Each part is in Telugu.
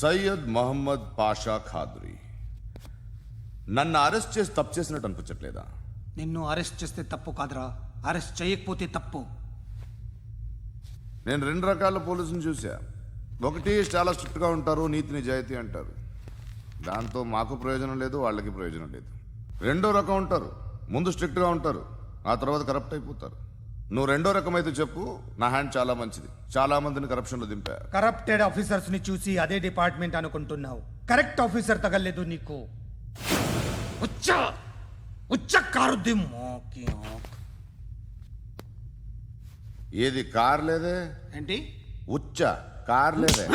సయ్యద్ మహమ్మద్ పాషా ఖాద్రీ. నన్ను అరెస్ట్ చేసి తప్పు చేసినట్టు అనిపించట్లేదా? నిన్ను అరెస్ట్ చేస్తే తప్పు కాదురా, అరెస్ట్ చేయకపోతే తప్పు. నేను రెండు రకాల పోలీసుని చూసా. ఒకటి చాలా స్ట్రిక్ట్గా ఉంటారు, నీతి నిజాయితీ అంటారు, దాంతో మాకు ప్రయోజనం లేదు, వాళ్ళకి ప్రయోజనం లేదు. రెండో రకం ఉంటారు, ముందు స్ట్రిక్ట్గా ఉంటారు, ఆ తర్వాత కరప్ట్ అయిపోతారు. నువ్వు రెండో రకం అయితే చెప్పు, నా హ్యాండ్ చాలా మంచిది, చాలా మందిని కరప్షన్లో దింపా. కరప్టెడ్ ఆఫీసర్స్ ని చూసి అదే డిపార్ట్మెంట్ అనుకుంటున్నావు. కరెక్ట్ ఆఫీసర్ తగలేదు నీకు. కారుద్ది మోకి. ఏది కార్ లేదే ఏంటి? ఉచ్చ కార్ లేదే.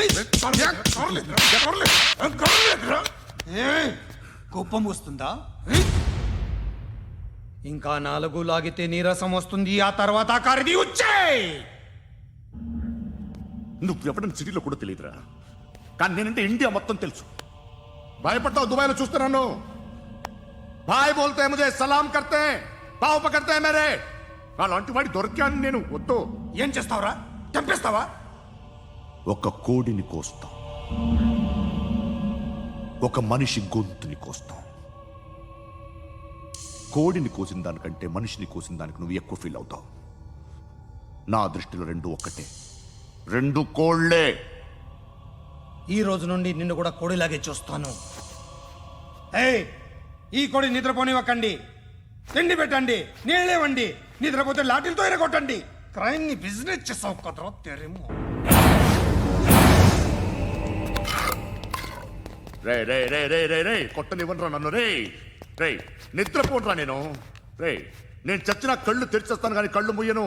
కోపం వస్తుందా? ఇంకా 4 లాగితే నీరసం వస్తుంది, ఆ తర్వాత కారిది వచ్చే. నువ్వు ఎప్పుడైనా సిటీలో కూడా తెలియదురా, కానీ నేనంటే ఇండియా మొత్తం తెలుసు. భయపడతావు? దుబాయ్లో చూస్తున్నాను. భాయ్ బోల్తే ముజే సలాం కర్తే, పావు పకర్తే మేరే. అలాంటి వాడి దొరికాను నేను. వద్దు. ఏం చేస్తావురా? చంపేస్తావా? ఒక కోడిని కోస్తాం, ఒక మనిషి గొంతుని కోస్తాం. కోడిని కోసిన దానికంటే మనిషిని కోసిన దానికి నువ్వు ఎక్కువ ఫీల్ అవుతావు. నా దృష్టిలో రెండు ఒక్కటే, రెండు కోళ్లే. ఈ రోజు నుండి నిన్ను కూడా కోడిలాగే చూస్తాను. ఏయ్, ఈ కోడి నిద్రపోనివ్వకండి. తిండి పెట్టండి, నీళ్ళేవండి. నిద్రపోతే లాఠీలతో ఎరగొట్టండి. క్రైమ్ ని బిజినెస్ చేసావు కదరా తెరేమో. రే రే రే రే రే రే కొట్టనివ్వనరా నన్ను. రే రే నిద్రపోనరా నేను. రే నేను చచ్చిన కళ్ళు తెరిచేస్తాను కానీ కళ్ళు ముయ్యను.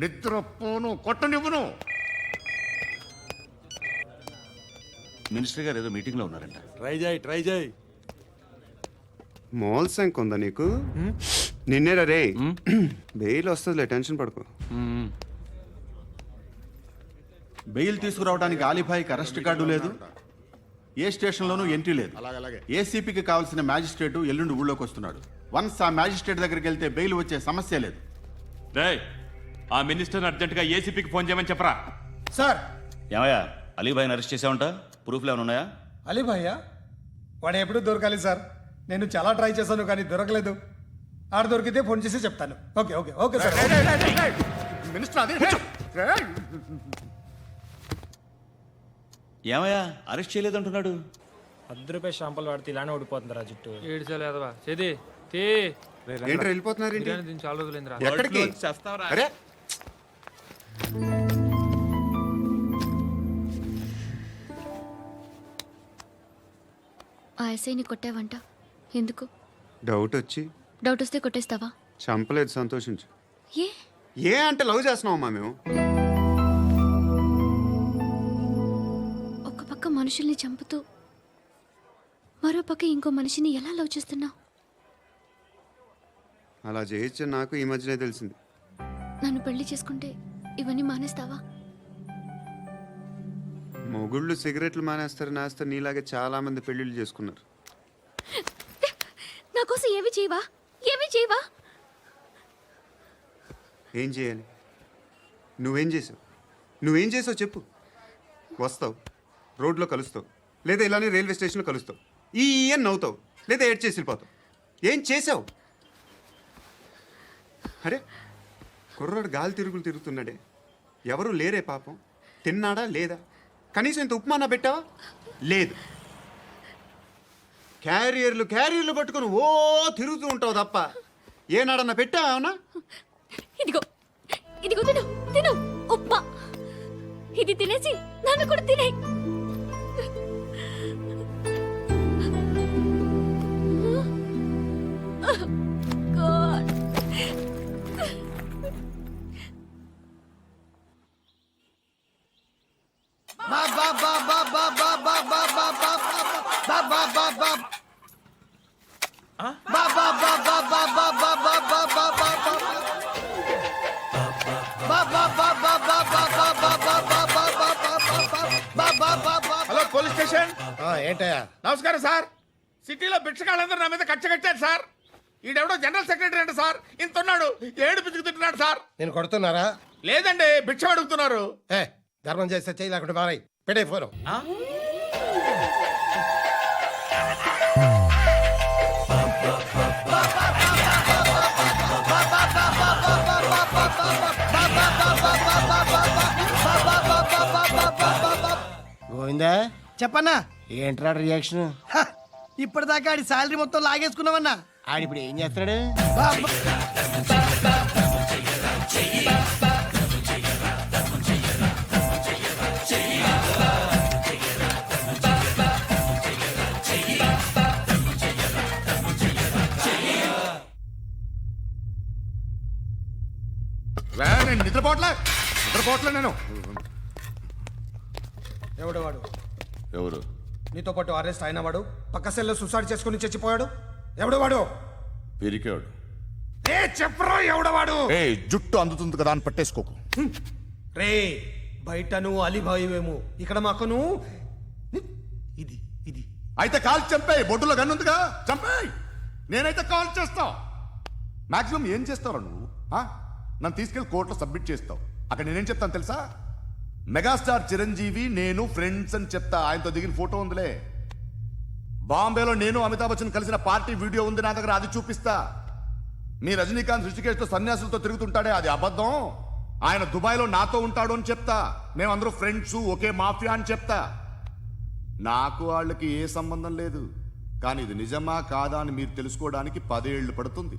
నిద్రపోను, కొట్టనివ్వను. మినిస్టర్ గారు ఏదో మీటింగ్ లో ఉన్నారంట. ట్రై చేయి. మోల్ సంక్ ఉందా నీకు? నిన్నేరా రే. బెయిల్ వస్తుందిలే, టెన్షన్ పడుకో. బెయిల్ తీసుకురావడానికి ఆలిభాయికి అరెస్ట్ కార్డు లేదు, ఏ స్టేషన్లోనూ ఎంట్రీ లేదు. ఏసీపీకి కావాల్సిన మ్యాజిస్ట్రేటు ఎల్లుండి ఊళ్ళోకి వస్తున్నాడు. వన్స్ ఆ మ్యాజిస్ట్రేట్ దగ్గరికి వెళ్తే బెయిల్ వచ్చే సమస్య లేదు. ఆ మినిస్టర్ అర్జెంట్ గా ఏసీపీకి ఫోన్ చేయమని చెప్పరా. సార్. ఏమయ్యా, అలీభాయిని అరెస్ట్ చేసావంట? ప్రూఫ్లు ఏమైనా ఉన్నాయా? అలీ భయ్యా వాడు ఎప్పుడు దొరకాలి సార్. నేను చాలా ట్రై చేశాను కానీ దొరకలేదు. ఆడ దొరికితే ఫోన్ చేసి చెప్తాను. Okay okay okay sir. Minister అదే. ఏమయ్యా, అరెస్ట్ చేయలేదంటున్నాడు? ₹10 షాంపులు వాడితే ఇలానే ఓడిపోతుందిరా జుట్టు. ఏడ్చలేదవా చేది తీ. ఏంట్రా వెళ్ళిపోతున్నారు? దీన్ని చాలా రోజులైందిరా. ఎక్కడికి? అరే ఆ ఎస్ఐని కొట్టావంట, ఎందుకు? డౌట్ వచ్చి. డౌట్ వస్తే కొట్టేస్తావా? చంపలేదు, సంతోషించు. ఏ ఏ అంటే లవ్ చేస్తున్నావమ్మా మేము. ఒక పక్క మనుషుల్ని చంపుతూ మరో పక్క ఇంకో మనిషిని ఎలా లవ్ చేస్తున్నావు? అలా చేయొచ్చు నాకు ఈ మధ్యనే తెలిసింది. నన్ను పెళ్లి చేసుకుంటే ఇవన్నీ మానేస్తావా? మొగుళ్ళు సిగరెట్లు మానేస్తారు, నేస్తారు. నీలాగే చాలా మంది పెళ్లిళ్ళు చేసుకున్నారు. నా కోసం ఏమి చేయవా? ఏమి చేయవా? ఏం చేయాలి? నువ్వేం చేసావు? నువ్వేం చేసావు చెప్పు. వస్తావు, రోడ్లో కలుస్తావు, లేదా ఇలానే రైల్వే స్టేషన్లో కలుస్తావు. ఈ అని నవ్వుతావు, లేదా ఏడ్ చేసి వెళ్ళిపోతావు. ఏం చేసావు? అరే కుర్రాడు గాలి తిరుగులు తిరుగుతున్నాడే, ఎవరు లేరే పాపం. తిన్నాడా లేదా? కనీసం ఇంత ఉప్మానా పెట్టావా? లేదు. క్యారియర్లు పట్టుకుని ఓ తిరుగుతూ ఉంటావు తప్ప ఏనాడన్నా పెట్టావా? అవునా? ఇదిగో ఇదిగో తిను తిను ఉప్మా. ఇది తినేసి నన్ను కూడా తినే. Hello police station. ఏంటయ్యా? నమస్కారం సార్. సిటీలో భిక్షగాళ్ళందరూ నా మీద కచ్చ కట్టారు సార్. ఈడెవడో జనరల్ సెక్రటరీ అంట సార్. ఇంత ఉన్నాడు, ఏడు పిచ్చుకు తింటున్నాడు సార్. నేను కొడుతున్నారా? లేదండి, భిక్ష అడుగుతున్నారు. ధర్మం చేస్తే చేయి, లేకుంటే మారాయి. పెట్టే ఫోను. గోవిందా చెప్పన్నా ఏంట్రా రియాక్షన్ ఇప్పటిదాకా ఆడి శాలరీ మొత్తం లాగేసుకున్నావన్నా. ఆడిప్పుడు ఏం చేస్తున్నాడు? నేను నిద్రపోవట్లే నేను. ఎవడు వాడు? ఎవరు? నీతో పాటు అరెస్ట్ అయిన వాడు, పక్క సెల్లో సూసైడ్ చేసుకుని చచ్చిపోయాడు. ఎవడు వాడు? పిరికాడు. ఏ చెప్పరా ఎవడవాడు? ఏ జుట్టు అందుతుంది కదా అని పట్టేసుకోకు. రే బయట నువ్వు అలీబాయివేమో, ఇక్కడ మాకు నువ్వు ఇది ఇది అయితే కాల్ చంపేయి. బొడ్డులో గన్నుందిగా చంపేయి. నేనైతే కాల్ చేస్తా. మాక్సిమం ఏం చేస్తావు నువ్వు? నన్ను తీసుకెళ్లి కోర్టులో సబ్మిట్ చేస్తావు. అక్కడ నేనేం చెప్తాను తెలుసా? మెగాస్టార్ చిరంజీవి నేను ఫ్రెండ్స్ అని చెప్తా. ఆయనతో దిగిన ఫోటో ఉందిలే. బాంబేలో నేను అమితాబ్ బచ్చన్ కలిసిన పార్టీ వీడియో ఉంది నా దగ్గర, అది చూపిస్తా. మీ రజనీకాంత్ ఋషికేష్తో సన్యాసులతో తిరుగుతుంటాడే, అది అబద్ధం. ఆయన దుబాయ్లో నాతో ఉంటాడు అని చెప్తా. మేమందరూ ఫ్రెండ్స్, ఒకే మాఫియా అని చెప్తా. నాకు వాళ్ళకి ఏ సంబంధం లేదు. కానీ ఇది నిజమా కాదా అని మీరు తెలుసుకోవడానికి 10 ఏళ్ళు పడుతుంది.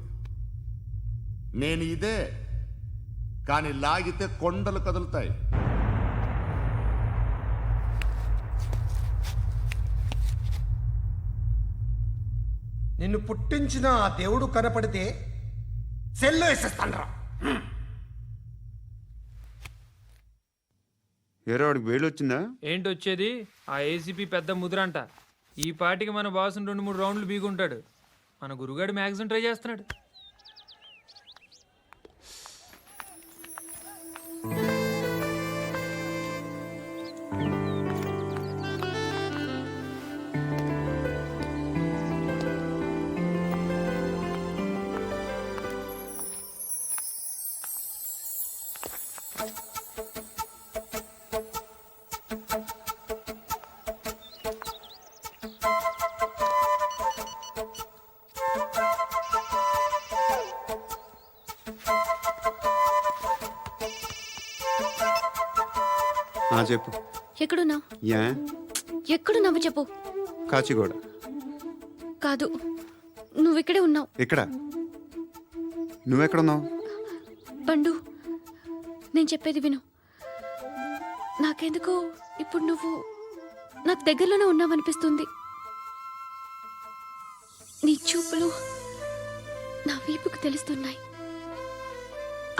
నేను ఇదే, కానీ లాగితే కొండలు కదులుతాయి. నిన్ను పుట్టించిన ఆ దేవుడు కనపడితే సెల్లో వేసేస్తానరా. ఏరా వాడికి వేలు వచ్చిందా? ఏంటి వచ్చేది? ఆ ఏసీపీ పెద్ద ముద్రంట. ఈ పాటికి మన బాసుని 2-3 రౌండ్లు బీగుంటాడు. మన గురుగాడు మ్యాగజైన్ ట్రై చేస్తున్నాడు. చెప్పు. ఎక్కడున్నావు? యా ఎక్కడున్నావు చెప్పు. కాచిగూడ. కాదు, నువ్వు ఇక్కడే ఉన్నావు. ఎక్కడ? నువ్వెక్కడున్నావు? పండు, నేను చెప్పేది విను. నాకెందుకో ఇప్పుడు నువ్వు నాకు దగ్గరలోనే ఉన్నావనిపిస్తుంది. నీ చూపులు నా వీపుకు తెలుస్తున్నాయి.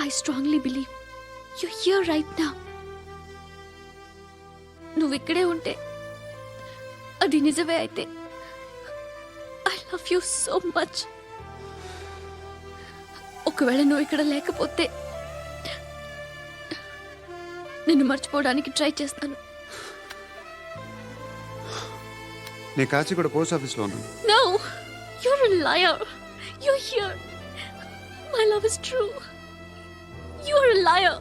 I strongly believe you here right now. నువ్వు ఇక్కడే ఉంటే అది నిజమే అయితే I love you so much. ఒకవేళ నువ్వు ఇక్కడ లేకపోతే నిన్ను మర్చిపోవడానికి ట్రై చేస్తాను. నేను కాచిగూడ పోస్ట్ ఆఫీస్లో ఉన్నాను. No, you're a liar. You're here. My love is true. You're a liar.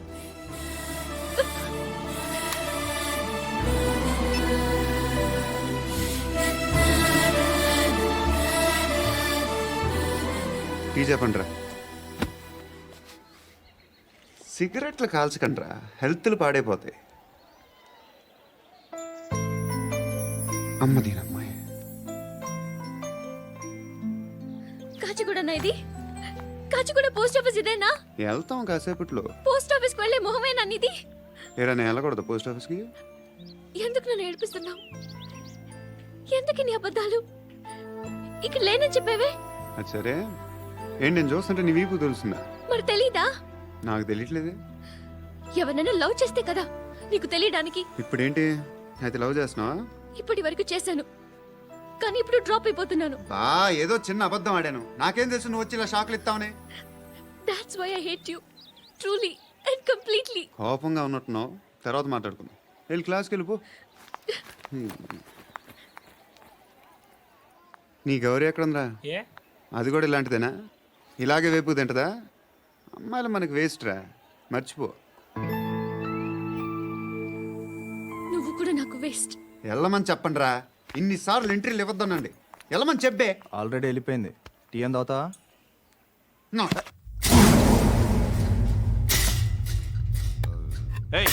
Tea చెప్పండిరా. సిగరెట్లు కాల్చకండ్రా, హెల్త్లు పాడైపోతాయి. అమ్మదీనమ్మాయి. కాచిగూడనా ఇది? కాచిగూడ పోస్ట్ ఆఫీస్ ఇదేనా? వెళ్తాం కాసేపట్లో. పోస్ట్ ఆఫీస్కి వెళ్ళే మొహమేనా నీది? ఏరా నేను వెళ్ళకూడదు పోస్ట్ ఆఫీస్కి? ఎందుకు నన్ను ఏడిపిస్తున్నావు? ఎందుకు నీ అబద్ధాలు? ఇక్కడ లేనని చెప్పేవే. అది సరే, ఏంటి నేను చూస్తుంటే నీ వీపు తెలుస్తుందా? మరి తెలీదా? నాకు తెలియట్లేదే. ఎవరైనా లవ్ చేస్తే కదా నీకు తెలియడానికి. ఇప్పుడేంటి అయితే లవ్ చేస్తున్నావా? ఇప్పటి వరకు చేశాను, కానీ ఇప్పుడు డ్రాప్ అయిపోతున్నాను. ఏదో చిన్న అబద్ధం ఆడాను. నాకేం తెలుసు నువ్వు వచ్చి ఇలా షాక్లు ఇస్తావనే. That's why I hate you. Truly and completely. కోపంగా ఉన్నట్టున్నావు, తర్వాత మాట్లాడుకుందాం. వెళ్ళి క్లాస్కి వెళ్ళిపో. నీ గౌరీ ఎక్కడుందిరా? ఏ అది కూడా ఇలాంటిదేనా? ఇలాగే వేపు తింటదా? అమ్మాయిలు మనకి వేస్ట్ రా, మర్చిపో. నువ్వు కూడా నాకు వేస్ట్. వెళ్ళమని చెప్పండి రా. ఇన్నిసార్లు ఎంట్రీలు ఇవ్వద్దనండి. వెళ్ళమని చెప్పే. ఆల్రెడీ వెళ్ళిపోయింది. టీ ఏం తాగుతావా? ఏయ్,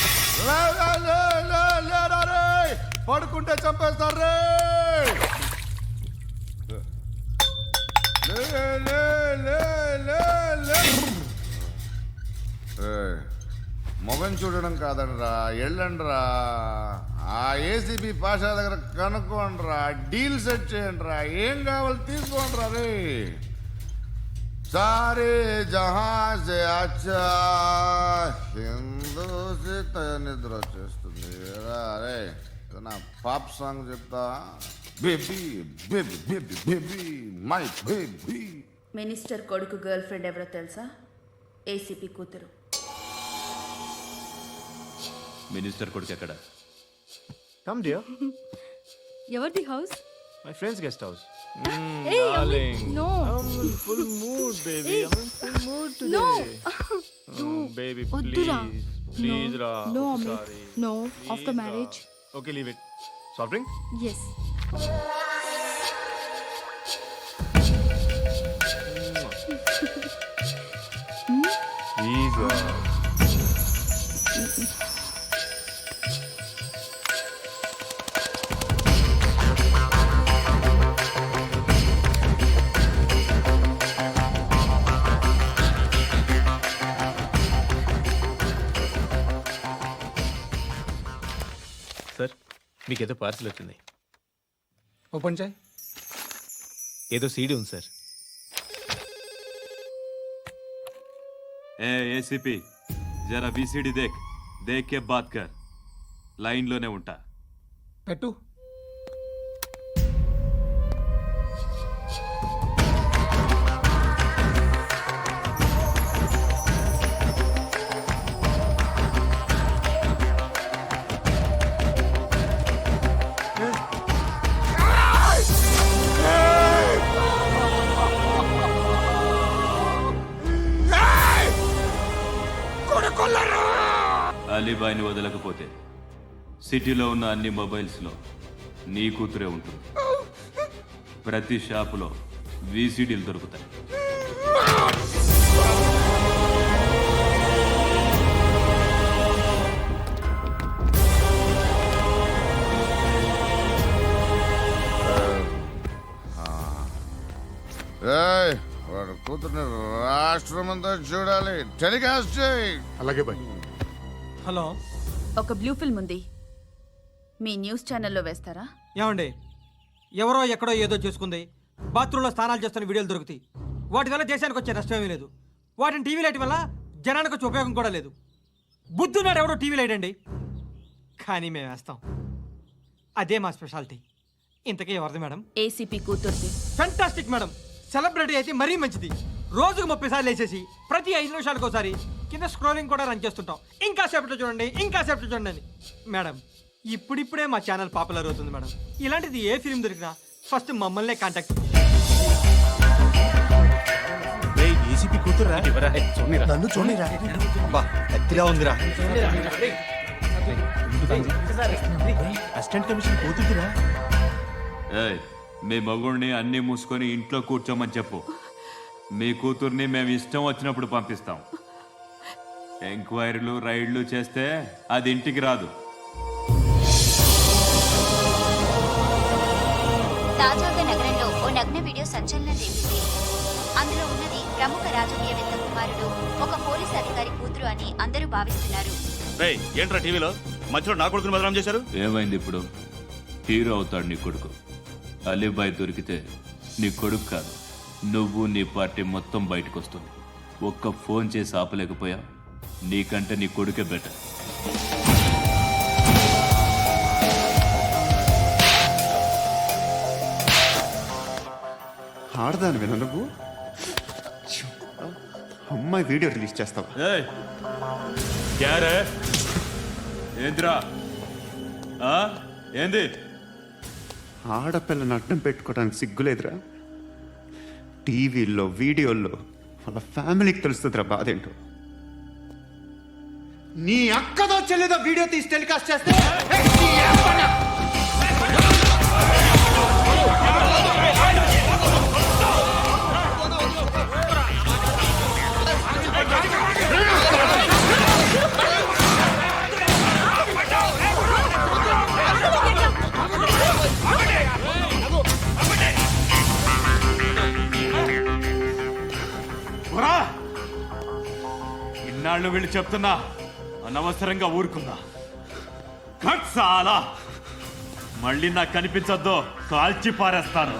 పడుకుంటే చంపేస్తారు రే లే, లే, లే, లే, లే. ఏయ్, మొగం చూడడం కాదండ్రా వెళ్ళండ్రా ఆ ఏసీబీ పాషా దగ్గర కనుక్కోండ్రా డీల్ సెట్ చేయండిరా ఏం కావాలి తీసుకోండిరా రే సారే జహా సే అచ్చా హిందూ నిద్ర వచ్చేస్తుంది అరే నా పాప్ సాంగ్ చెప్తా baby baby baby baby my baby minister కొడుకు గర్ల్ ఫ్రెండ్ ఎవరో తెలుసా? ఏసీపీ కూతురు. మినిస్టర్ కొడుకు ఎక్కడ? Come dear. ఎవరిది house? My friend's guest house. No full mood baby. Full mood no baby వద్దురా. ప్లీజ్ రా. No sorry. No after marriage. Okay leave it. Soft drink. Yes please రా. సార్ మీకేదో పార్సిల్ వచ్చింది. ఓపెన్ చేయి. ఏదో సీడీ ఉంది సార్. ఏ ఏసీపీ జరా బీసీడీ దేక్ దేక్ కే బాత్ కర్. లైన్లోనే ఉంటా. పెట్టు. అలీబాయిని వదలకపోతే సిటీలో ఉన్న అన్ని మొబైల్స్లో నీ కూతురే ఉంటుంది. ప్రతి షాపులో వీసీడీలు దొరుకుతాయి. ఏయ్, వాడు కూతుర్ని రాష్ట్రం అంతా చూడాలి టెలికాస్ట్ చేయి. అలాగే బాయ్. హలో ఒక బ్లూ ఫిల్మ్ ఉంది, మీ న్యూస్ ఛానల్లో వేస్తారా? ఏమండి, ఎవరో ఎక్కడో ఏదో చేసుకుంది, బాత్రూంలో స్నానాలు చేస్తున్న వీడియోలు దొరుకుతాయి. వాటి వల్ల దేశానికి వచ్చే నష్టం ఏమీ లేదు. వాటిని టీవీ లైట్ వల్ల జనానికి వచ్చే ఉపయోగం కూడా లేదు. బుద్ధున్నాడు ఎవడో టీవీ లైట్ అండి, కానీ మేము వేస్తాం. అదే మా స్పెషాలిటీ. ఇంతకీ ఎవరిది మేడం? ఏసీపీ కూతుర్ది. Fantastic madam. సెలబ్రిటీ అయితే మరీ మంచిది. రోజుకు 30 సార్లు వేసేసి ప్రతి 5 నిమిషాలకు ఒకసారి కింద స్క్రోలింగ్ కూడా రన్ చేస్తుంటాం. ఇంకా సేపట్లో చూడండి, ఇంకా సేపట్లో చూడండి అని. మేడం, ఇప్పుడిప్పుడే మా ఛానల్ పాపులర్ అవుతుంది మేడం. ఇలాంటిది ఏ ఫిల్మ్ దొరికినా ఫస్ట్ మమ్మల్నే కాంటాక్ట్. ఏసీపీ కూతురా? నన్ను చూడరా. బా ఎత్తిగా ఉందిరా. అసిస్టెంట్ కమిషన్ కూతురురా? ఏయ్, మీ మగుడిని అన్నీ మూసుకొని ఇంట్లో కూర్చోమని చెప్పు. మీ కూతుర్ని మేము ఇష్టం వచ్చినప్పుడు పంపిస్తాం. ఎంక్వైరీలు రైడ్లు చేస్తే అది ఇంటికి రాదు. తాజాగా నగరంలో ఓ నగ్న వీడియో సంచలనం రేపింది. అందులో ఉన్నది ప్రముఖ రాజకీయవేత్త కుమారుడు, ఒక పోలీస్ అధికారి కూతురు అని అందరూ భావిస్తున్నారు. ఏంట్రా టీవీలో మధ్యలో నా కొడుకుని బదనాం చేశారు? ఏమైంది ఇప్పుడు? హీరో అవుతాడు నీ కొడుకు. అలీబాయ్ దొరికితే నీ కొడుకు కాదు, నువ్వు నీ పార్టీ మొత్తం బయటకు వస్తుంది. ఒక్క ఫోన్ చేసి ఆపలేకపోయా, నీకంటే నీ కొడుకే బెటర్. ఆడదానివేనా నువ్వు? అమ్మాయి వీడియో రిలీజ్ చేస్తావా? ఏంద్రా ఏంది? ఆడపిల్లని అడ్డం పెట్టుకోవడానికి సిగ్గులేదురా? టీవీల్లో వీడియోల్లో వాళ్ళ ఫ్యామిలీకి తెలుస్తుందిరా బాధేంటో. నీ అక్కదో చెల్లిదో వీడియో తీసి టెలికాస్ట్ చేస్తే వాళ్ళు వీళ్ళు చెప్తున్నా అనవసరంగా ఊరుకుందా కట్ చాలా మళ్ళీ నాకు కనిపించొద్దు కాల్చి పారేస్తాను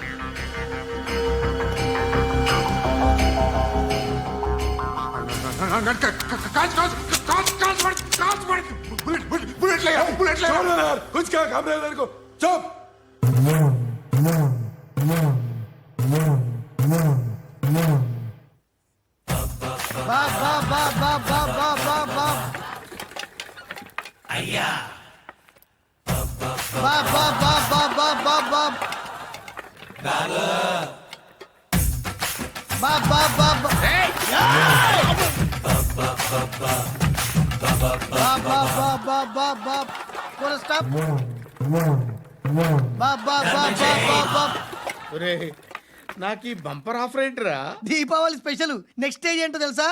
నాకు ఈ బంపర్ ఆఫర్ ఏంటిరా? దీపావళి స్పెషల్ నెక్స్ట్ స్టేజ్ ఏంటో తెలుసా?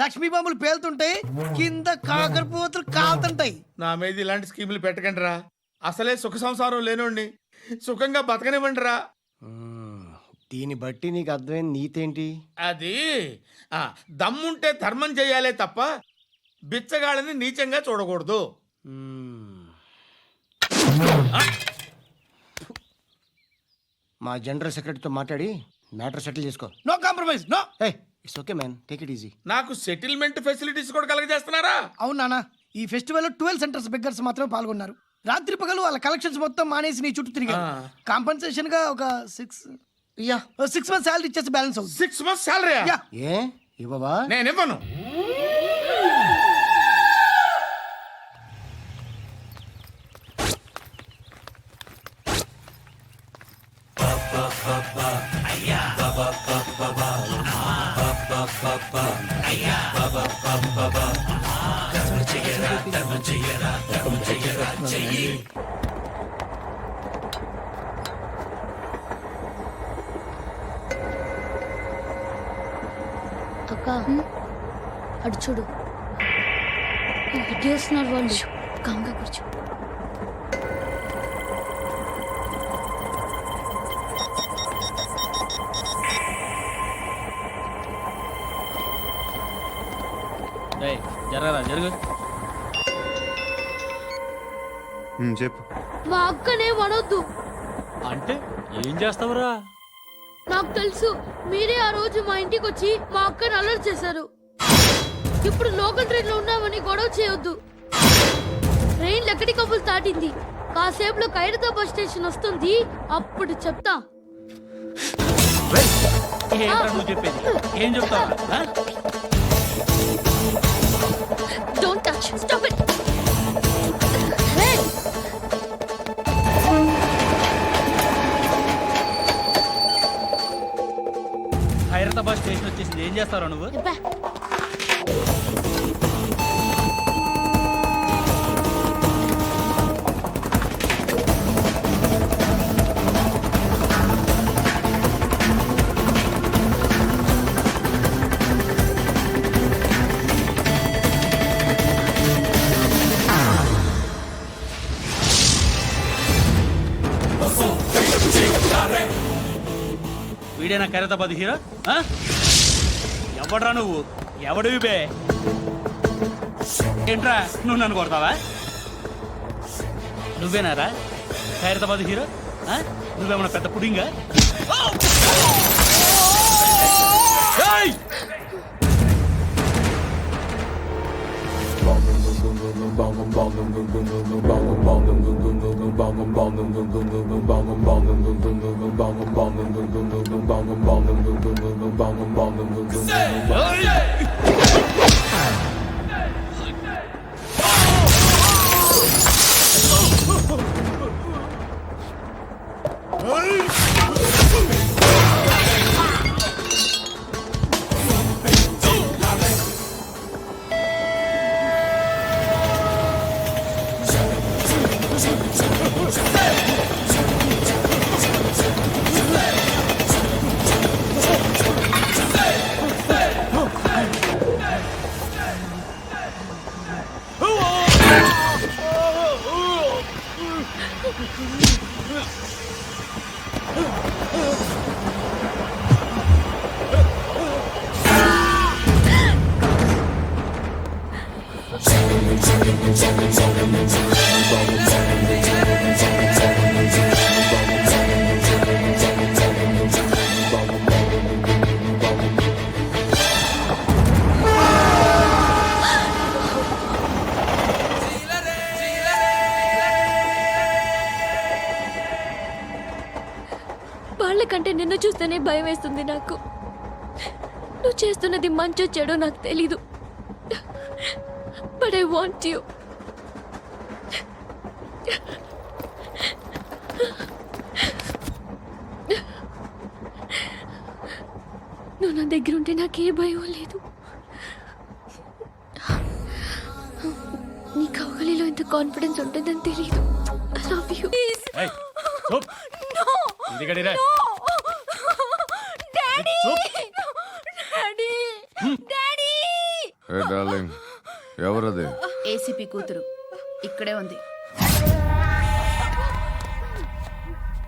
లక్ష్మీ బాంబులు పేలుతుంటాయి, కింద కాకరపువ్వుతులు కాలుతుంటాయి. నా మీద ఇలాంటి స్కీములు పెట్టకండి రా. అసలే సుఖ సంసారం లేనోడిని సుఖంగా బతకనివ్వండి రా. దీన్ని బట్టి నీకు అర్థమైన నీతేంటి? అది దమ్ముంటే ధర్మం చేయాలే తప్ప బిచ్చగాళ్ళని నీచంగా చూడకూడదు. మా జనరల్ సెక్రటరీతో మాట్లాడి మ్యాటర్ సెటిల్ చేసుకో. No compromise, no. It's okay man, take it easy. నాకు సెటిల్మెంట్ ఫెసిలిటీస్ కూడా కలగజేస్తున్నారా? అవును నాన్న, ఈ ఫెస్టివల్ 12 సెంటర్స్ బెగ్గర్స్ మాత్రమే పాల్గొన్నారు. రాత్రి పగలు వాళ్ళ కలెక్షన్స్ మొత్తం మానేసి నీ చుట్టూ తిరిగారు. కాంపన్సేషన్ గా ఒక 6 మంత్స్ సాలరీ ఇచ్చేసి బ్యాలెన్స్ అవుతుంది. 6 months సాలరీ? ఏ ఇవ్వవా? నేను ఇవ్వను. అక్క అటు చూడు, ఇటేస్తున్నారు వాళ్ళు. కాంగా కూర్చో. జరగరా జరుగు. చెప్పు. మా అక్కనే వనొద్దు. అంటే ఏం చేస్తావురా? నాకు తెలుసు, మీరే ఆ రోజు మా ఇంటికి వచ్చి మా అక్కని అల్లరి చేశారు. ఇప్పుడు లోకల్ ట్రైన్ లో ఉన్నామని గొడవ చేయొద్దు. ట్రైన్ ఎక్కడి కబులు దాటింది. కాసేపులో ఖైరతాబాద్ స్టేషన్ వస్తుంది, అప్పుడు చెప్తా. చెప్పేది ఏం చెప్తావా? Don't touch. Stop it. Hey. Khairatabad station వచ్చేసింది, ఏం చేస్తారా నువ్వు? వీడేనా ఖైరతాబాద్ హీరో? ఎవడ్రా నువ్వు? ఎవడివి బే? ఏంట్రా నువ్వు నన్ను కొడతావా? నువ్వేనారా ఖైరతాబాద్ హీరో? నువ్వేమన్నా పెద్ద పుడింగా? వాళ్ళకంటే నిన్ను చూస్తేనే భయం వేస్తుంది నాకు. నువ్వు చేస్తున్నది మంచో చెడో నాకు తెలీదు, బట్ ఐ వాంట్ యూ. నువ్వు నా దగ్గర ఉంటే నాకే భయం లేదు. నీ కౌగలిలో ఎంత కాన్ఫిడెన్స్ ఉంటుందని తెలీదు. I love you. A darling, ఎవరది? ఏసీపీ కూతురు ఇక్కడే ఉంది.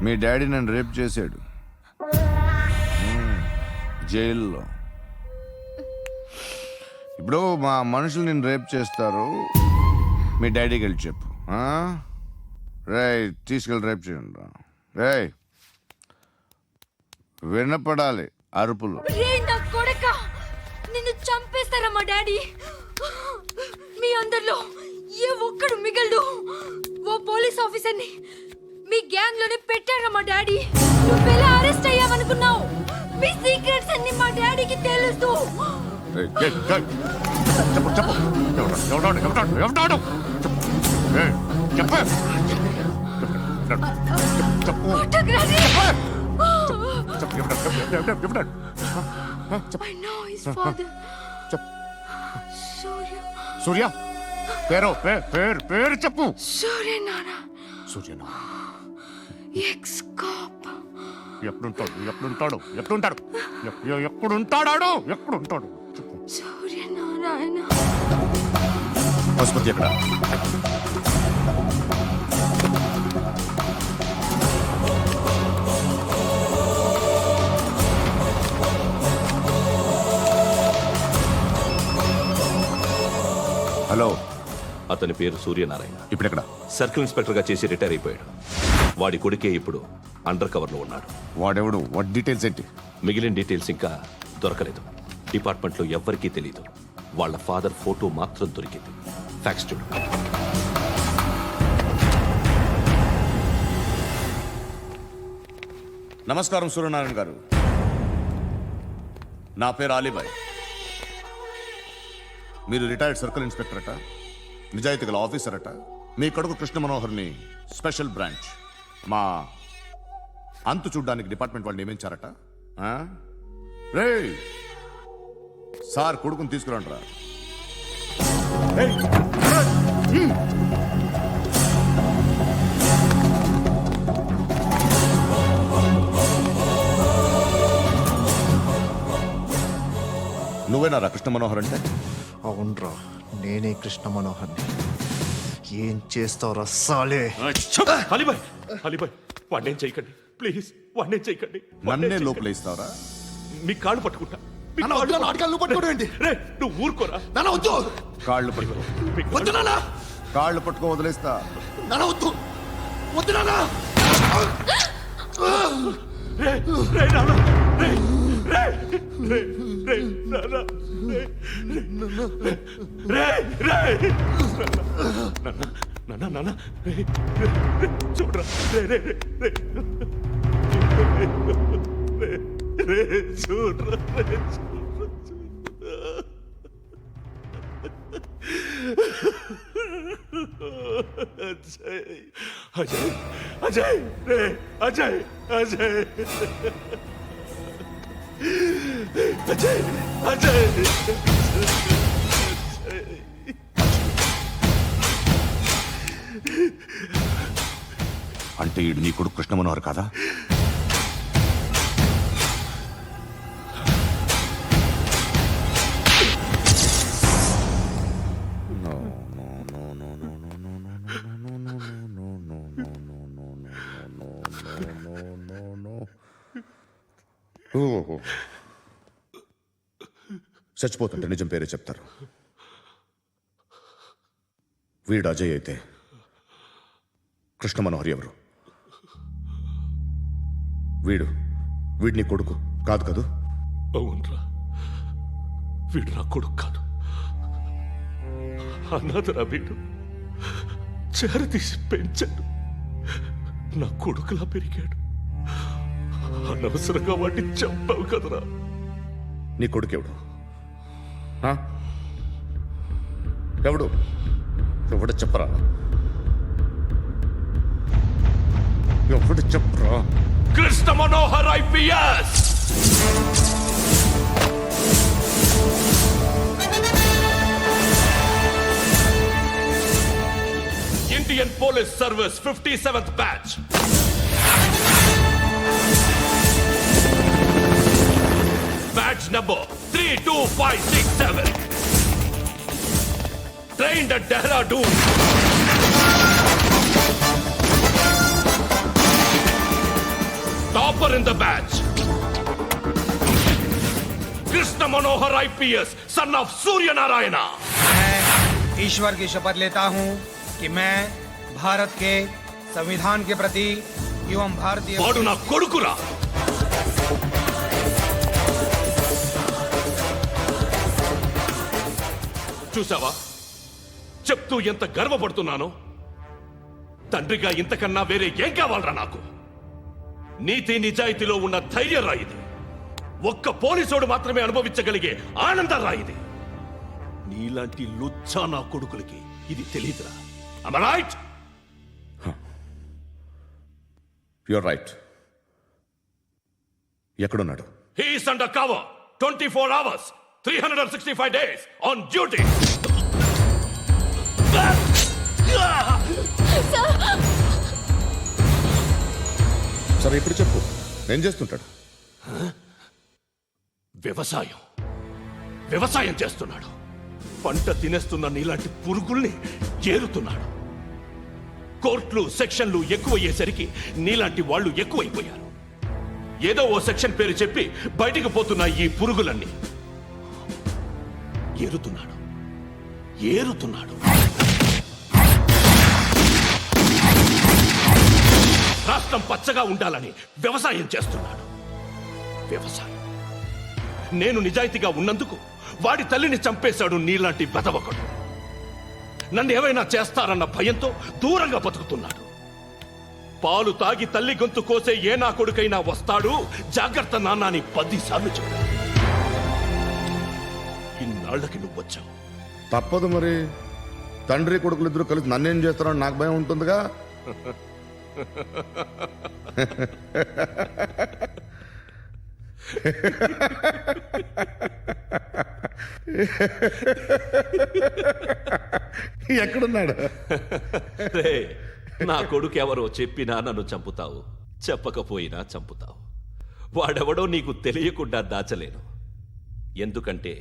మీ డాడీ నన్ను రేప్ చేశాడు జైల్లో. ఇప్పుడు మా మనుషులు నేను రేప్ చేస్తారు, మీ డాడీకి వెళ్ళి చెప్పు. రే తీసుకెళ్ళి రేప్ చేయండి. రే వినపడాలి అరుపులు. నిన్ను చంపేస్తారా మా డాడీ? మీ అందరిలో ఏ ఒక్కడు మిగలడు. ఓ పోలీస్ ఆఫీసర్ని మీ గ్యాంగ్ లోనే పెట్టారా మా డాడీ? నువ్వెలా అరెస్ట్ అయ్యావనుకున్నావు? మీ సీక్రెట్స్ అన్ని మా డాడీకి తెలుసు. చెప్పు చెప్పు ఎవడాడు I know his father. సూర్య పేరు చెప్పు. సూర్య నాన్న. సూర్య ఎక్స్ కాప్. ఎప్పుడుంటాడు సూర్య నారాయణ. ఆసుపత్రి ఎక్కడ? హలో, అతని పేరు సూర్యనారాయణ. ఇప్పుడెక్కడ? సర్కిల్ ఇన్స్పెక్టర్ గా చేసి రిటైర్ అయిపోయాడు. వాడి కొడుకే ఇప్పుడు అండర్ కవర్ లో ఉన్నాడు. వాడెవడు? వాడి డీటెయిల్స్ ఏంటి? మిగిలిన డీటెయిల్స్ ఇంకా దొరకలేదు. డిపార్ట్మెంట్ లో ఎవ్వరికీ తెలియదు. వాళ్ళ ఫాదర్ ఫోటో మాత్రం దొరికింది. ఫ్యాక్స్ చూడు. నమస్కారం సూర్యనారాయణ గారు. నా పేరు అలీబాయ్. మీరు రిటైర్డ్ సర్కిల్ ఇన్స్పెక్టర్ అట, నిజాయితీ గల ఆఫీసర్ అట. మీ కొడుకు కృష్ణ మనోహర్ని స్పెషల్ బ్రాంచ్ మా అంతు చూడ్డానికి డిపార్ట్మెంట్ వాళ్ళు నియమించారట. రే సార్ కొడుకుని తీసుకురండి రా. నువ్వేనా కృష్ణ మనోహర్ అంటే? అవునరా, నేనే కృష్ణ మనోహర్ని. ఏం చేస్తావురా సాలే? అలీబాయ్ వాడినేం చేయకండి ప్లీజ్, వాడినేం చేయకండి. నన్నే లోపల ఇస్తావరా? మీ కాళ్ళు పట్టుకుంటా. నువ్వు ఊరుకోరా. కాళ్ళు పట్టుకో. కాళ్ళు పట్టుకో వదిలేస్తా. చూడరా చూడరా. అజయ్ అజయ్ రే అజయ్ అజయ్ అజయ్ అజయ్. అంటే ఈడు నీ కొడుకు కృష్ణ మనోహర్ కాదా? చచ్చిపోతుంటే నిజం పేరే చెప్తారు. వీడు అజయ్ అయితే కృష్ణ మనోహర్ ఎవరు? వీడిని కొడుకు కాదు కదూ? అవునరా, వీడు నా కొడుకు కాదు, అన్నదరా. వీడు చేరతీసి పెంచాడు, నా కొడుకులా పెరిగాడు. అనవసరంగా వాడిని చంపావు కదరా. నీ కొడుకెవడు? ఆ? ఎవడు చెప్పరా? ఎవడు చెప్పరా? Krishna Manohar IPS. Indian police service 57th batch. Batch number 32567. Trained at Dehradun. Topper in the batch. Krishna Manohar IPS, son of Surya Narayana. मैं ईश्वर की शपथ लेता हूँ कि मैं भारत के संविधान के प्रति एवं भारतीय వాడు నా కొడుకురా. చూసావా చెప్తూ ఎంత గర్వపడుతున్నానో. తండ్రిగా ఇంతకన్నా వేరే ఏం కావాలరా నాకు? నీతి నిజాయితీలో ఉన్న ధైర్యం రా ఇది. ఒక్క పోలీసోడు మాత్రమే అనుభవించగలిగే ఆనందం రా ఇది. నీలాంటి లుచ్చా నా కొడుకులకి ఇది తెలియదురా. Am I right? You're right. ఎక్కడున్నాడు? He is under cover 24 hours 365 days on duty. సరే ఇప్పుడు చెప్పు, ఏం చేస్తుంటాడు? వ్యవసాయం చేస్తున్నాడు. పంట తినేస్తున్న నీలాంటి పురుగుల్ని చేరుతున్నాడు. కోర్టులు సెక్షన్లు ఎక్కువయ్యేసరికి నీలాంటి వాళ్ళు ఎక్కువైపోయారు. ఏదో ఓ సెక్షన్ పేరు చెప్పి బయటికి పోతున్న ఈ పురుగులన్నీ ఏరుతున్నాడు. రాష్ట్రం పచ్చగా ఉండాలని వ్యవసాయం చేస్తున్నాడు. నేను నిజాయితీగా ఉన్నందుకు వాడి తల్లిని చంపేశాడు నీలాంటి వెధవకుడు. నన్ను ఏమైనా చేస్తారన్న భయంతో దూరంగా బతుకుతున్నాడు. పాలు తాగి తల్లి గొంతు కోసే ఏ నా కొడుకైనా వస్తాడు, జాగ్రత్త నాన్న అని 10 సార్లు చెప్పాడు. ఇన్నాళ్ళకి నువ్వు వచ్చావు. తప్పదు మరి. తండ్రి కొడుకులు ఇద్దరు కలిసి నన్నేం చేస్తారని నాకు భయం ఉంటుందిగా. ఎక్కడున్నాడు? నా కొడుకు ఎవరో చెప్పినా నన్ను చంపుతావు, చెప్పకపోయినా చంపుతావు. వాడెవడో నీకు తెలియకుండా దాచలేను. ఎందుకంటే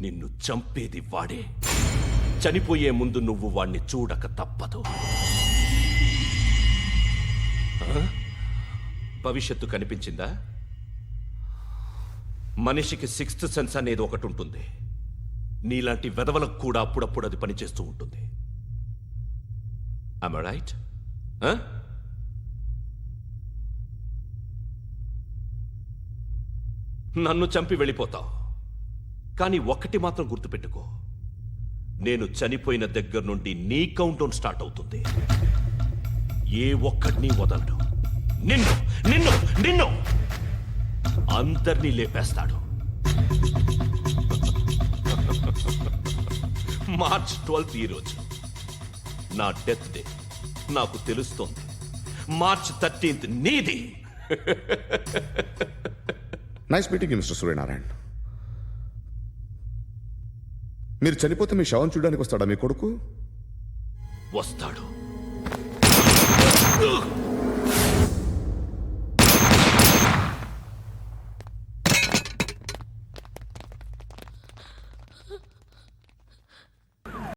నిన్ను చంపేది వాడే. చనిపోయే ముందు నువ్వు వాణ్ణి చూడక తప్పదు. భవిష్యత్తు కనిపించిందా? మనిషికి 6th సెన్స్ అనేది ఒకటి ఉంటుంది. నీలాంటి వెధవలకు కూడా అప్పుడప్పుడు అది పనిచేస్తూ ఉంటుంది. Am I right? నన్ను చంపి వెళ్ళిపోతావు. కానీ ఒక్కటి మాత్రం గుర్తుపెట్టుకో, నేను చనిపోయిన దగ్గర నుండి నీ కౌంట్ డౌన్ స్టార్ట్ అవుతుంది. ఏ ఒక్కడిని వదలడు. నిన్ను అందరినీ లేపేస్తాడు. మార్చ్ 12th ఈ రోజు నా డెత్ డే. నాకు తెలుస్తోంది మార్చ్ 13th నీది. Nice meeting mister Suryanarayan. మీరు చనిపోతే మీ శవం చూడడానికి వస్తాడా మీ కొడుకు? వస్తాడు.